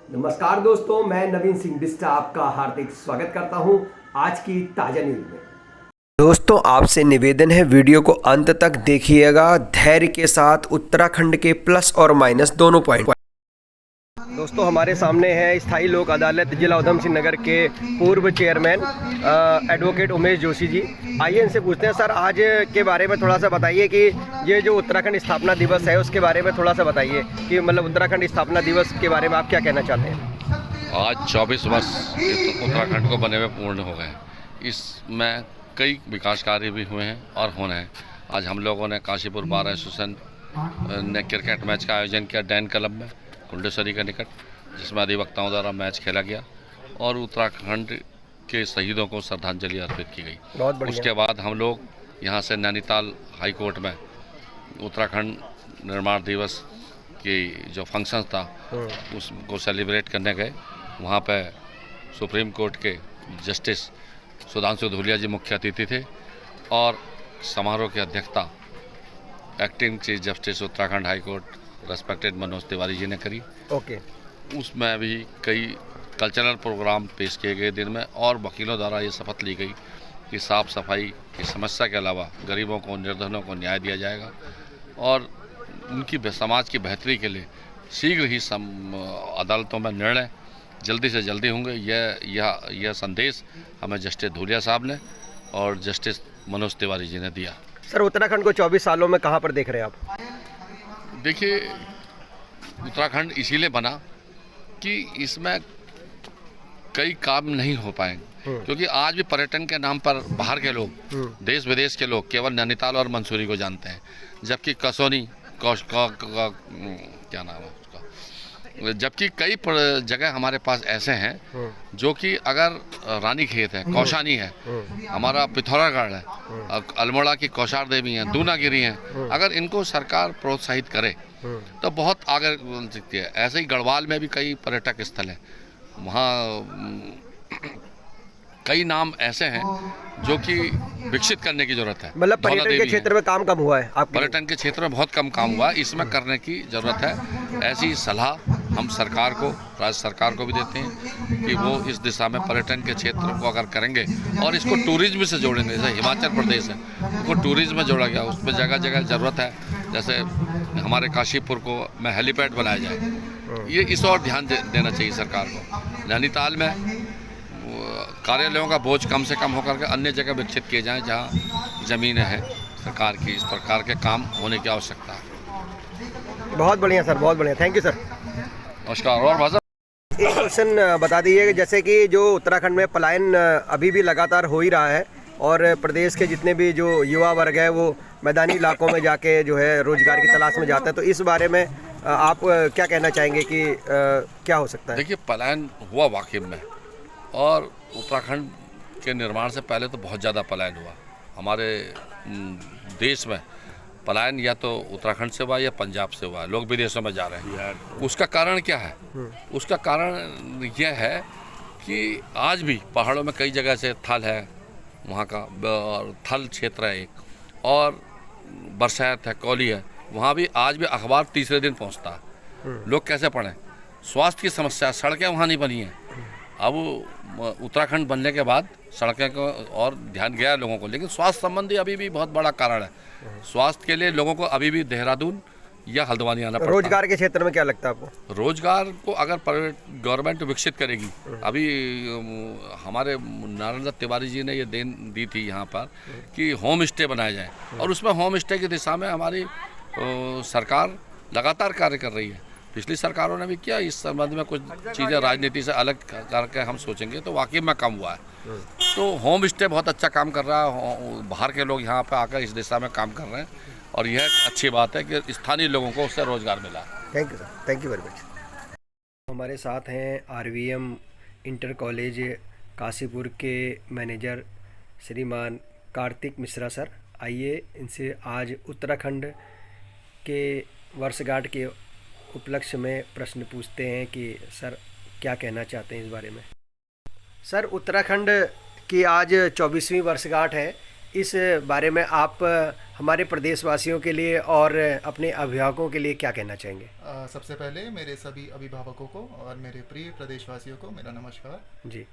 नमस्कार दोस्तों, मैं नवीन सिंह बिस्टा आपका हार्दिक स्वागत करता हूं आज की ताज़ा न्यूज़ में। दोस्तों, आपसे निवेदन है, वीडियो को अंत तक देखिएगा धैर्य के साथ। उत्तराखंड के प्लस और माइनस दोनों पॉइंट। दोस्तों, हमारे सामने है स्थायी लोक अदालत जिला उधम सिंह नगर के पूर्व चेयरमैन एडवोकेट उमेश जोशी जी। आइए इनसे पूछते हैं, सर आज के बारे में थोड़ा सा बताइए कि ये जो उत्तराखंड स्थापना दिवस है उसके बारे में थोड़ा सा बताइए कि मतलब उत्तराखंड स्थापना दिवस के बारे में आप क्या कहना चाहते हैं। आज 24 वर्ष उत्तराखंड को बने हुए पूर्ण हो गए। इसमें कई विकास कार्य भी हुए हैं और होने हैं। आज हम लोगों ने काशीपुर बार एसोसिएशन ने क्रिकेट मैच का आयोजन किया डैन क्लब में कुंडेश्वरी के निकट, जिसमें अधिवक्ताओं द्वारा मैच खेला गया और उत्तराखंड के शहीदों को श्रद्धांजलि अर्पित की गई। उसके बाद हम लोग यहाँ से नैनीताल हाई कोर्ट में उत्तराखंड निर्माण दिवस की जो फंक्शन था उसको सेलिब्रेट करने गए। वहाँ पे सुप्रीम कोर्ट के जस्टिस सुधांशु धूलिया जी मुख्य अतिथि थे और समारोह की अध्यक्षता acting chief justice Uttarakhand high court respected Manoj Tiwari ji ने करी। उसमें भी कई कल्चरल प्रोग्राम पेश किए गए दिन में और वकीलों द्वारा ये शपथ ली गई कि साफ़ सफाई की समस्या के अलावा गरीबों को, निर्धनों को न्याय दिया जाएगा और उनकी समाज की बेहतरी के लिए शीघ्र ही अदालतों में निर्णय जल्दी से जल्दी होंगे। यह संदेश हमें जस्टिस धूलिया साहब ने और जस्टिस मनोज तिवारी जी ने दिया। सर, उत्तराखंड को 24 सालों में कहाँ पर देख रहे हैं आप? देखिए, उत्तराखंड इसीलिए बना कि इसमें कई काम नहीं हो पाएंगे, क्योंकि आज भी पर्यटन के नाम पर बाहर के लोग, देश विदेश के लोग केवल नैनीताल और मंसूरी को जानते हैं, जबकि कसौनी क्या नाम है उसका, जबकि कई जगह हमारे पास ऐसे हैं जो कि अगर रानीखेत है, कौशानी है, हमारा पिथौरागढ़ है, अल्मोड़ा की कौशार देवी हैं, दूनागिरी हैं, अगर इनको सरकार प्रोत्साहित करे तो बहुत आगे बढ़ सकती है। ऐसे ही गढ़वाल में भी कई पर्यटक स्थल हैं, वहाँ कई नाम ऐसे हैं जो कि विकसित करने की जरूरत है। मतलब पर्यटन के क्षेत्र में काम कम हुआ है आपके? पर्यटन के क्षेत्र में बहुत कम काम हुआ है, इसमें करने की ज़रूरत है। ऐसी सलाह हम सरकार को, राज्य सरकार को भी देते हैं कि वो इस दिशा में पर्यटन के क्षेत्र को अगर करेंगे और इसको टूरिज्म से जोड़ेंगे, जैसे हिमाचल प्रदेश है उसको टूरिज्म में जोड़ा गया, उसमें जगह जगह ज़रूरत है। जैसे हमारे काशीपुर को में हेलीपैड बनाया जाए, ये इस और ध्यान देना चाहिए सरकार को। नैनीताल में कार्यालयों का बोझ कम से कम होकर के अन्य जगह विकसित किए जाएं जहां ज़मीनें हैं सरकार की। इस प्रकार के काम होने की आवश्यकता है। बहुत बढ़िया सर, बहुत बढ़िया, थैंक यू सर। नमस्कार। और भाषा एक क्वेश्चन बता दीजिए, जैसे कि जो उत्तराखंड में पलायन अभी भी लगातार हो ही रहा है और प्रदेश के जितने भी जो युवा वर्ग है वो मैदानी इलाकों में जाके जो है रोजगार की तलाश में जाता है, तो इस बारे में आप क्या कहना चाहेंगे कि क्या हो सकता है? देखिए, पलायन हुआ वाकई में, और उत्तराखंड के निर्माण से पहले तो बहुत ज़्यादा पलायन हुआ। हमारे देश में पलायन या तो उत्तराखंड से हुआ या पंजाब से हुआ, लोग विदेशों में जा रहे हैं। उसका कारण क्या है? उसका कारण यह है कि आज भी पहाड़ों में कई जगह से थल है, वहाँ का थल क्षेत्र है एक, और बरसात है, कौली है, वहाँ भी आज भी अखबार तीसरे दिन पहुँचता है। लोग कैसे पढ़ें? स्वास्थ्य की समस्या, सड़कें वहाँ नहीं बनी हैं। अब उत्तराखंड बनने के बाद सड़कें को और ध्यान गया लोगों को, लेकिन स्वास्थ्य संबंधी अभी भी बहुत बड़ा कारण है। स्वास्थ्य के लिए लोगों को अभी भी देहरादून या हल्द्वानी आना पड़ता है। रोजगार के क्षेत्र में क्या लगता है आपको? रोजगार को अगर गवर्नमेंट विकसित करेगी, अभी हमारे नारायण दत्त तिवारी जी ने ये देन दी थी यहाँ पर कि होम स्टे बनाया जाए, और उसमें होम स्टे की दिशा में हमारी सरकार लगातार कार्य कर रही है। पिछली सरकारों ने भी किया। इस संबंध में कुछ चीज़ें राजनीति से अलग करके हम सोचेंगे तो वाकई में कम हुआ है। तो होम स्टे बहुत अच्छा काम कर रहा है, बाहर के लोग यहाँ पर आकर इस दिशा में काम कर रहे हैं और यह अच्छी बात है कि स्थानीय लोगों को उससे रोजगार मिला। Thank you sir, thank you very much. हमारे साथ हैं आरवीएम इंटर कॉलेज काशीपुर के मैनेजर श्रीमान कार्तिक मिश्रा सर। आइए इनसे आज उत्तराखंड के वर्षगांठ के उपलक्ष्य में प्रश्न पूछते हैं कि सर क्या कहना चाहते हैं इस बारे में। सर, उत्तराखंड की आज 24वीं वर्षगांठ है, इस बारे में आप हमारे प्रदेशवासियों के लिए और अपने अभिभावकों के लिए क्या कहना चाहेंगे? सबसे पहले मेरे सभी अभिभावकों को और मेरे प्रिय प्रदेशवासियों को मेरा नमस्कार। जी।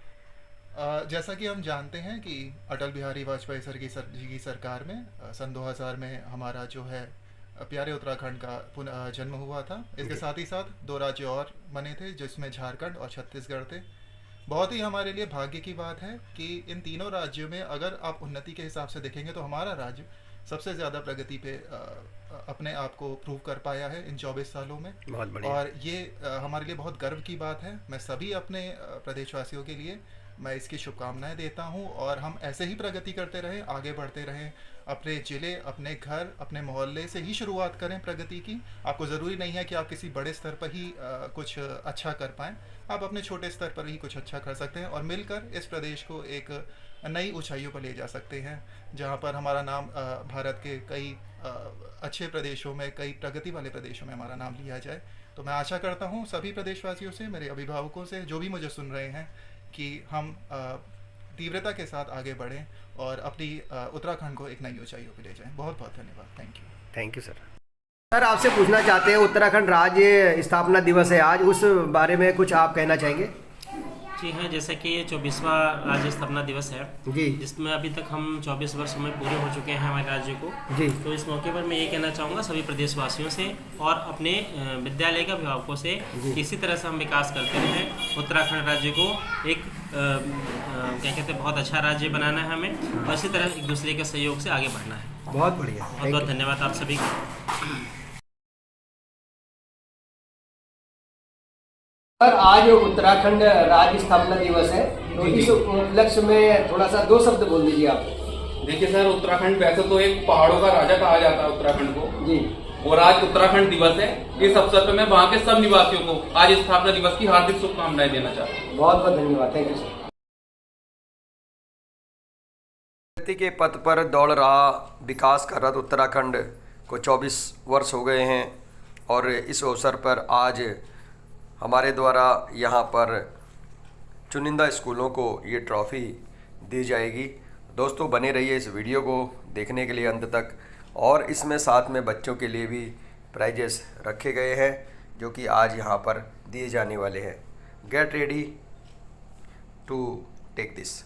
जैसा कि हम जानते हैं कि अटल बिहारी वाजपेयी सर जी की सरकार में सन 2000 में हमारा जो है प्यारे उत्तराखंड का जन्म हुआ था। इसके साथ ही साथ 2 राज्य और बने थे, जिसमें झारखंड और छत्तीसगढ़ थे। बहुत ही हमारे लिए भाग्य की बात है कि इन तीनों राज्यों में अगर आप उन्नति के हिसाब से देखेंगे तो हमारा राज्य सबसे ज़्यादा प्रगति पे अपने आप को प्रूव कर पाया है इन 24 सालों में। बहुत बढ़िया। और ये हमारे लिए बहुत गर्व की बात है। मैं सभी अपने प्रदेशवासियों के लिए मैं इसकी शुभकामनाएं देता हूं और हम ऐसे ही प्रगति करते रहें, आगे बढ़ते रहें। अपने ज़िले, अपने घर, अपने मोहल्ले से ही शुरुआत करें प्रगति की। आपको ज़रूरी नहीं है कि आप किसी बड़े स्तर पर ही कुछ अच्छा कर पाएँ। आप अपने छोटे स्तर पर ही कुछ अच्छा कर सकते हैं और मिलकर इस प्रदेश को एक नई ऊंचाइयों पर ले जा सकते हैं, जहां पर हमारा नाम भारत के कई अच्छे प्रदेशों में, कई प्रगति वाले प्रदेशों में हमारा नाम लिया जाए। तो मैं आशा करता हूं सभी प्रदेशवासियों से, मेरे अभिभावकों से, जो भी मुझे सुन रहे हैं, कि हम तीव्रता के साथ आगे बढ़ें और अपनी उत्तराखंड को एक नई ऊंचाइयों पर ले जाएं। बहुत बहुत धन्यवाद। Thank you sir. सर, आपसे पूछना चाहते हैं, उत्तराखंड राज्य स्थापना दिवस है आज, उस बारे में कुछ आप कहना चाहेंगे? जी हाँ, जैसे कि ये 24वां राज्य स्थापना दिवस है जी, जिसमें अभी तक हम 24 वर्ष में पूरे हो चुके हैं हमारे राज्य को जी। तो इस मौके पर मैं ये कहना चाहूँगा सभी प्रदेशवासियों से और अपने विद्यालय के अभिभावकों से कि इसी तरह से हम विकास करते रहें। उत्तराखंड राज्य को एक क्या कहते हैं, बहुत अच्छा राज्य बनाना है हमें और इसी तरह एक दूसरे के सहयोग से आगे बढ़ना है। बहुत बढ़िया। बहुत बहुत धन्यवाद आप सभी को। सर, आज उत्तराखंड राज्य स्थापना दिवस है, तो इस उपलक्ष्य में थोड़ा सा 2 शब्द बोल दीजिए आप। देखिए सर, उत्तराखंड वैसे तो एक पहाड़ों का राजा कहा जाता है उत्तराखंड को जी, और आज उत्तराखंड दिवस है। इस अवसर पर मैं वहाँ के सब निवासियों को आज स्थापना दिवस की हार्दिक शुभकामनाएं देना चाहता हूँ। बहुत बहुत धन्यवाद। Thank you sir. प्रगति के पथ पर दौड़ रहा विकास का रथ उत्तराखंड को 24 वर्ष हो गए हैं और इस अवसर पर आज हमारे द्वारा यहाँ पर चुनिंदा स्कूलों को ये ट्रॉफ़ी दी जाएगी। दोस्तों, बने रहिए इस वीडियो को देखने के लिए अंत तक, और इसमें साथ में बच्चों के लिए भी प्राइजेस रखे गए हैं जो कि आज यहाँ पर दिए जाने वाले हैं। Get ready to take this.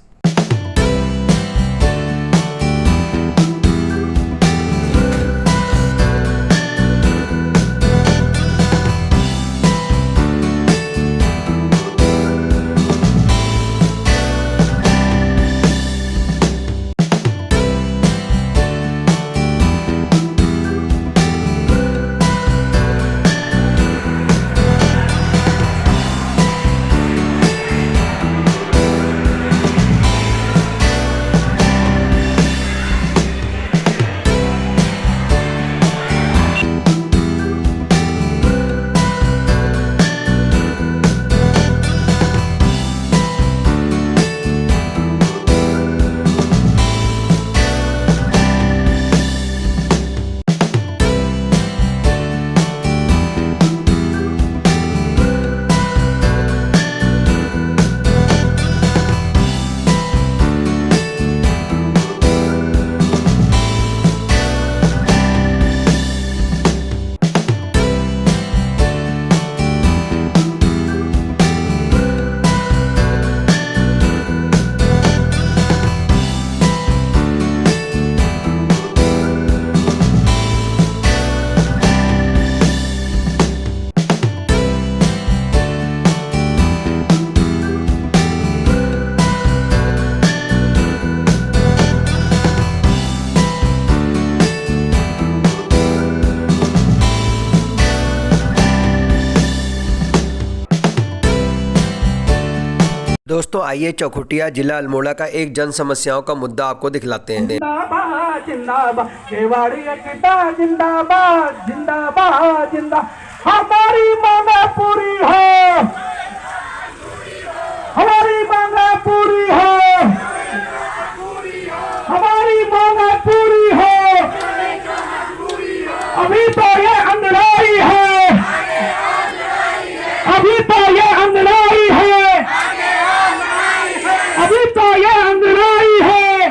दोस्तों, आइए चौखुटिया जिला अल्मोड़ा का एक जन समस्याओं का मुद्दा आपको दिखलाते हैं। जिंदाबाद जिंदाबाद केवाड़ी एकता जिंदाबाद जिंदाबाद जिंदाबाद हमारी मांगे पूरी हो, हमारी मांगे पूरी हो, हमारी मांगे पूरी हो। अभी तो ये अंधराई है, अभी तो ये अंधराई है, अभी तो ये अंधराई है,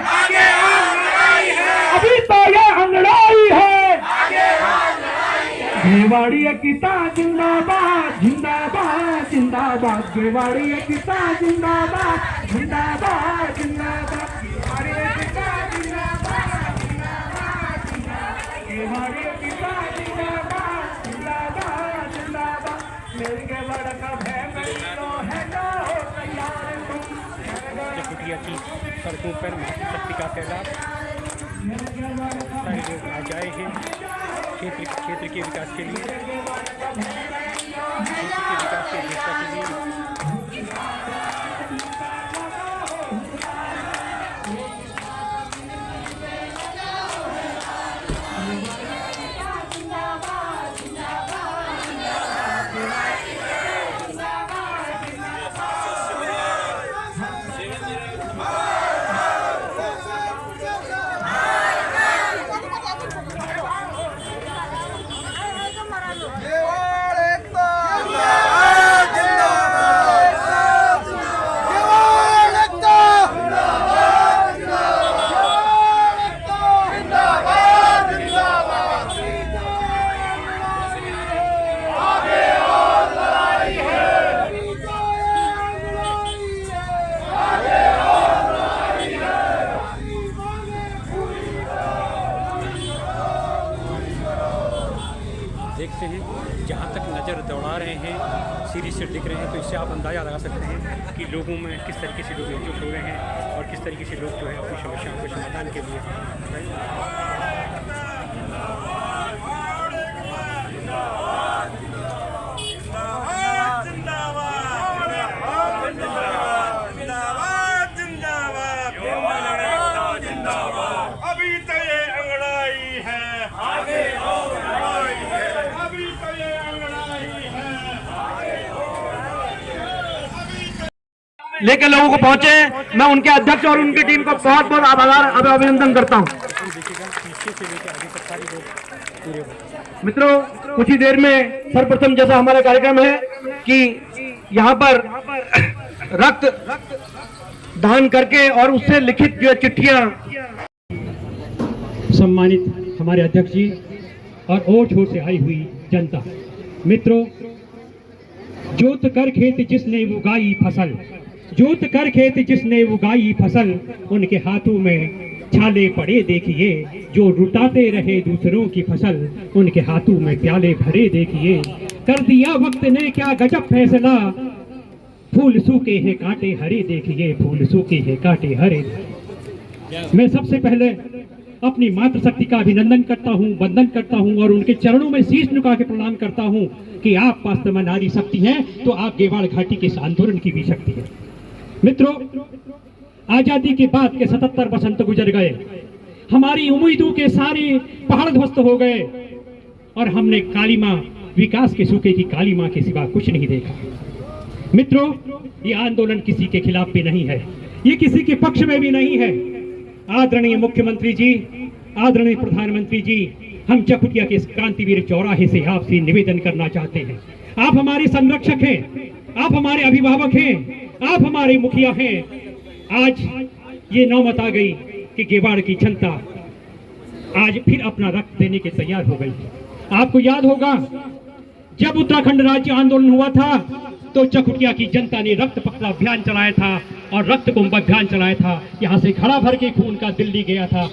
गेवाड़ी एकता जिंदाबाद जिंदाबाद जिंदाबाद गेवाड़ी एकता जिंदाबाद जिंदाबाद जिंदाबाद गेवाड़ी एकता जिंदाबाद जिंदाबाद जिंदाबाद गेवाड़ी एकता जिंदाबाद जिंदाबाद जिंदाबाद मेरे गेवाड़ा का लो है लो तैयार कुटिया की सड़कों पर शक्ति का फैलाव सारे लोग आ जाए हैं क्षेत्र के विकास के लिए, क्षेत्र के विकास के दिशा के लिए। देखते हैं जहाँ तक नज़र दौड़ा रहे हैं, सीढ़ी से दिख रहे हैं, तो इससे आप अंदाज़ा लगा सकते हैं कि लोगों में किस तरीके से लोग एकजुट हो रहे हैं और किस तरीके से लोग जो है अपनी समस्याओं के समाधान के लिए लेकर लोगों को पहुंचे। मैं उनके अध्यक्ष और उनकी टीम को बहुत बहुत आभार अभिनंदन करता हूं। मित्रों, कुछ ही देर में सर्वप्रथम जैसा हमारा कार्यक्रम है कि यहाँ पर रक्त दान करके और उससे लिखित जो चिट्ठियां, सम्मानित हमारे अध्यक्ष जी और ओर छोर से आई हुई जनता, मित्रों, जोत कर खेत जिसने उगाई फसल, जोत कर खेत जिसने उगाई फसल, उनके हाथों में छाले पड़े देखिए, जो लुटाते रहे दूसरों की फसल, उनके हाथों में प्याले भरे देखिए। कर दिया वक्त ने क्या गजब फैसला, फूल सूखे हैं कांटे हरे देखिए, फूल सूखे हैं कांटे हरे। मैं सबसे पहले अपनी मातृशक्ति का अभिनंदन करता हूँ, वंदन करता हूँ और उनके चरणों में शीश झुका के प्रणाम करता हूँ कि आप वास्तव में नारी शक्ति हैं, तो आप गेवाड़ घाटी के इस आंदोलन की भी शक्ति है। मित्रों, आजादी के बाद के 77 वसंत गुजर गए, हमारी उम्मीदों के सारे पहाड़ ध्वस्त हो गए और हमने काली माँ, विकास के सूखे की काली माँ के सिवा कुछ नहीं देखा। मित्रों, ये आंदोलन किसी के खिलाफ भी नहीं है, ये किसी के पक्ष में भी नहीं है। आदरणीय मुख्यमंत्री जी, आदरणीय प्रधानमंत्री जी, हम चकुटिया के क्रांतिवीर चौराहे से आपसे निवेदन करना चाहते हैं, आप हमारे संरक्षक हैं, आप हमारे अभिभावक हैं, आप हमारे मुखिया हैं। आज ये नौबत आ गई कि गेवाड़ की जनता आज फिर अपना रक्त देने के तैयार हो गई। आपको याद होगा जब उत्तराखंड राज्य आंदोलन हुआ था तो चकुटिया की जनता ने रक्त पकड़ा अभियान चलाया था और रक्त कुंभ अभियान चलाया था। यहाँ से घड़ा भर के खून का दिल्ली गया था,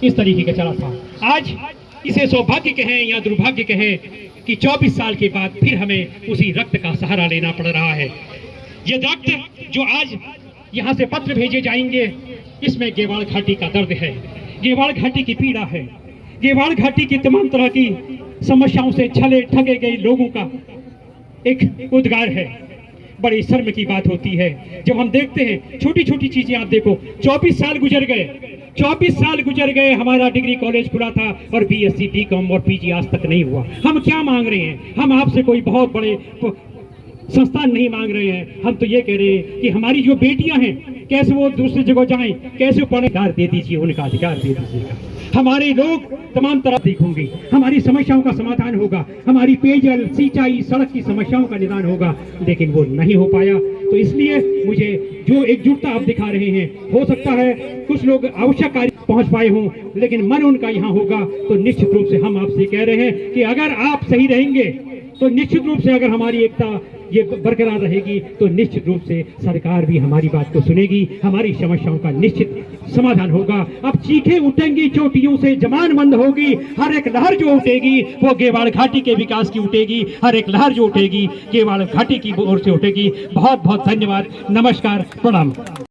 इस तरीके का चला था। आज इसे सौभाग्य कहें या दुर्भाग्य कहें कि 24 साल के बाद फिर हमें उसी रक्त का सहारा लेना पड़ रहा है। ये रक्त जो आज यहाँ से पत्र भेजे जाएंगे, इसमें गेवाड़ घाटी का दर्द है, गेवाड़ घाटी की पीड़ा है, गेवाड़ घाटी की तमाम तरह की समस्याओं से छले ठगे गए लोगों का एक उद्गार है। बड़ी शर्म की बात होती है जब हम देखते हैं छोटी छोटी चीजें। आप देखो, 24 साल गुजर गए, 24 साल गुजर गए, हमारा डिग्री कॉलेज खुला था और बीएससी, बीकॉम और पीजी आज तक नहीं हुआ। हम क्या मांग रहे हैं? हम आपसे कोई बहुत बड़े संस्थान नहीं मांग रहे हैं, हम तो ये कह रहे हैं कि हमारी जो बेटियां हैं कैसे वो दूसरी जगह जाएं, कैसे पढ़े, अधिकार दे दीजिए, उनका अधिकार दे दीजिएगा। हमारे लोग तमाम तरह देखेंगे, हमारी समस्याओं का समाधान होगा, हमारी पेयजल, सिंचाई, सड़क की समस्याओं का निदान होगा, लेकिन वो नहीं हो पाया। तो इसलिए मुझे जो एकजुटता आप दिखा रहे हैं, हो सकता है कुछ लोग आवश्यक कार्य पहुंच पाए हों, लेकिन मन उनका यहाँ होगा। तो निश्चित रूप से हम आपसे कह रहे हैं कि अगर आप सही रहेंगे तो निश्चित रूप से, अगर हमारी एकता ये बरकरार रहेगी तो निश्चित रूप से सरकार भी हमारी बात को सुनेगी, हमारी समस्याओं का निश्चित समाधान होगा। अब चीखें उठेंगी चोटियों से, जमान बंद होगी, हर एक लहर जो उठेगी वो गेवाड़ घाटी के विकास की उठेगी, हर एक लहर जो उठेगी गेवाड़ घाटी की ओर से उठेगी। बहुत बहुत धन्यवाद, नमस्कार, प्रणाम।